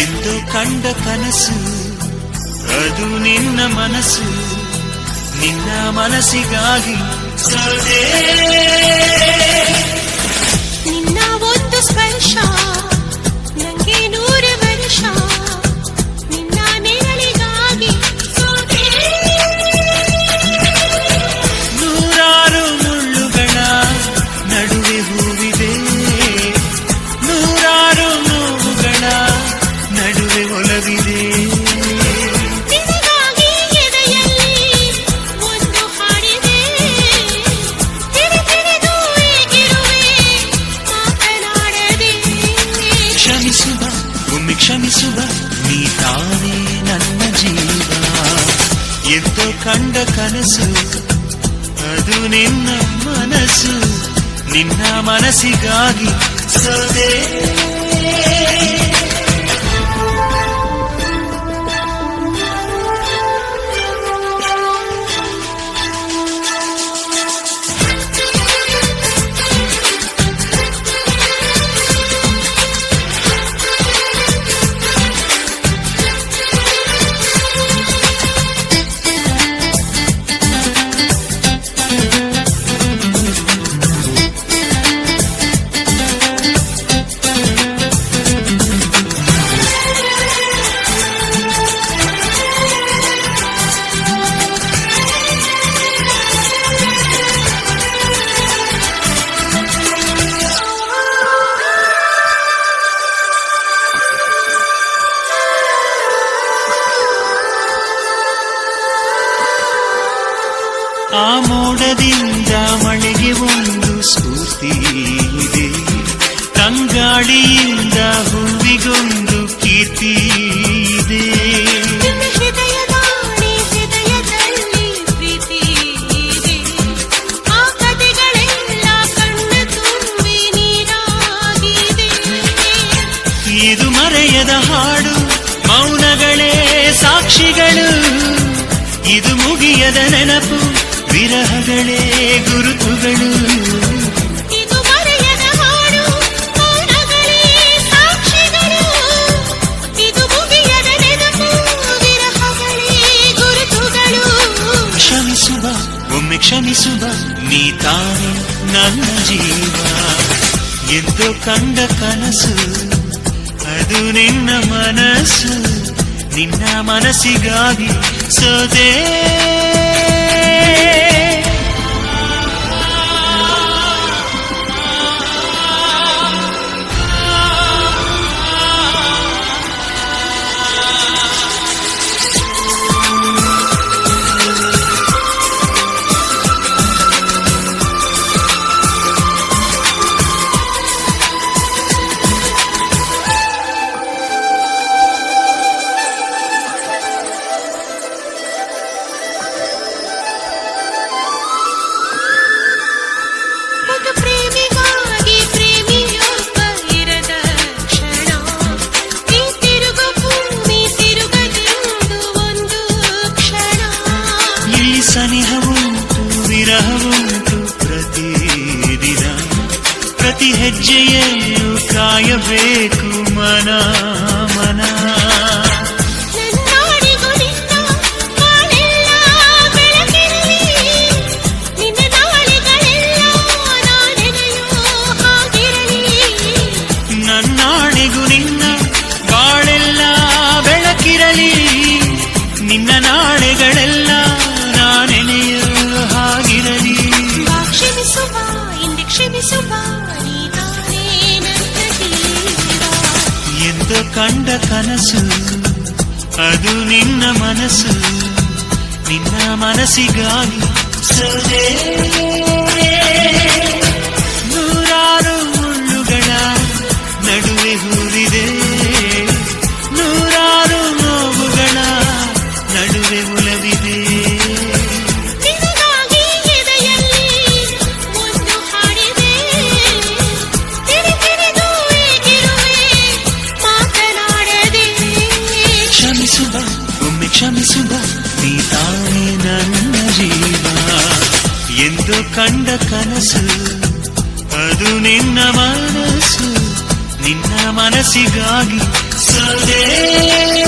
ಎಂದು ಕಂಡ ಕನಸು ಅದು ನಿನ್ನ ಮನಸ್ಸು, ನಿನ್ನ ಮನಸ್ಸಿಗಾಗಿ ಸೋದೆ. ನಿನ್ನ ಒಂದು ಸ್ಪರ್ಶ ನಂಗೆ 100 ವರ್ಷ, ನಿನ್ನ ನೆರಳಿಗಾಗಿ ಸೋದೆ. ನೂರಾರು ಮುಳ್ಳುಗಳ ನಡುವೆ ಹೂವಿದೆ, ನೂರಾರು ನೋವುಗಳ ನಡುವೆ ಒಲವಿದೆ. ನಿನಗಾಗಿ ಎದೆಯಲ್ಲಿ ಒಂದು ಹಾಡಿದೆ, ತಿರುತಿರುದು ಏಗಿರುವೆ ಮಾತನಾಡದೆ. ಕ್ಷಮಿಸುವ ಒಮ್ಮೆ ಕ್ಷಮಿಸುವ, ನೀ ತಾನೇ ನನ್ನ ಜೀವ. ಎಂದೋ ಕಂಡ ಕನಸು ಅದು ನಿನ್ನ ಮನಸ್ಸು, ನಿನ್ನ ಮನಸ್ಸಿಗಾಗಿ ಸೋದೆ. ಆ ಮೋಡದಿಂದ ಮಳೆಗೆ ಒಂದು ಸ್ಫೂರ್ತಿ ಇದೆ, ತಂಗಾಳಿಯಿಂದ ಹೂವಿಗೊಂದು ಕೀರ್ತಿ ಇದೆ. ನಿನ್ನ ಹೃದಯದಾಣೆ ಹೃದಯದಲ್ಲಿ ಪ್ರೀತಿ ಇದೆ, ಆ ಕಥೆಗಳೆಲ್ಲ ಕಣ್ಣ ತುಂಬಿ ನೀರಾಗಿದೆ. ಇದು ಮರೆಯದ ಹಾಡು, ಮೌನಗಳೇ ಸಾಕ್ಷಿಗಳು. ಇದು ಮುಗಿಯದ ನೆನಪು, ವಿರಹಗಳೇ ಗುರುತುಗಳು. ಇದು ಮರೆಯದ ಹಾಡು, ಮೌನಗಳೇ ಸಾಕ್ಷಿಗಳು. ಇದು ಮುಗಿಯದ ನೆನಪು, ವಿರಹಗಳೇ ಗುರುತುಗಳು. ಕ್ಷಮಿಸುವ ಒಮ್ಮೆ ಕ್ಷಮಿಸುವ, ನೀ ತಾನೇ ನನ್ನ ಜೀವ. ಎಂದೋ ಕಂಡ ಕನಸು ಅದು ನಿನ್ನ ಮನಸ್ಸು, ನಿನ್ನ ಮನಸ್ಸಿಗಾಗಿ ಸೋದೆ. ಒಂದು ಪ್ರೇಮಿಗಾಗಿ ಪ್ರೇಮಿಯೊಬ್ಬ ಇರದ ಕ್ಷಣ, ಈ ತಿರುಗು ಭೂಮಿ ತಿರುಗದೆಂದು ಒಂದು ಕ್ಷಣ. ಇಲ್ಲಿ ಸನಿಹವುಂಟು ವಿರಹವುಂಟು ಪ್ರತಿದಿನ, ಪ್ರತಿ ಹೆಜ್ಜೆಯಲ್ಲೂ ಕಾಯಬೇಕು ಮನ ಮನ. ನನ್ನಾಡಿಗೂ ನಿನ್ನ ಬಾಳೆಲ್ಲ ಬೆಳಕಿರಲಿ, ನಿನ್ನ ನಾಳೆಗಳೆಲ್ಲ ನಾನೆನೆಯೋ ಹಾಗಿರಲಿ. ನನ್ನಾಣೆಗೂ ನಿನ್ನ ಬಾಳೆಲ್ಲ ಬೆಳಕಿರಲಿ, ನಿನ್ನ ನಾಳೆಗಳೆಲ್ಲ ನಾನೆನೆಯೋ ಹಾಗಿರಲಿ. ಬಾ ಕ್ಷಮಿಸುವ ಇಂದು ಕ್ಷಮಿಸುವ, ನೀ ತಾನೇ ನನ್ನ ಜೀವ. ಎಂದು ಕಂಡ ಕನಸು ಅದು ನಿನ್ನ ಮನಸ್ಸು, ನಿನ್ನ ಮನಸ್ಸಿಗಾಗಿ ಸೋದೆ. ನೂರಾರು ಮುಳ್ಳುಗಳ ನಡುವೆ ಹೂವಿದೆ, ನೂರಾರು ನೋವುಗಳ ನಡುವೆ ಉಲವಿದೆ. ನಿನಗಾಗಿ ಎದೆಯಲ್ಲಿ ಒಂದು ಹಾಡಿದೆ, ತಿರುತಿರುದು ಏಗಿರುವೆ ಮಾತನಾಡದೆ. ಕ್ಷಮಿಸುವ ಒಮ್ಮೆ ಕ್ಷಮಿಸುವ, ನೀ ತಾನೇ ನನ್ನ ಜೀವ. ಎಂದು ಕಂಡ ಕನಸು ಅದು ನಿನ್ನ ಮನಸ್ಸು, ನಿನ್ನ ಮನಸ್ಸಿಗಾಗಿ ಯಾವುದೇ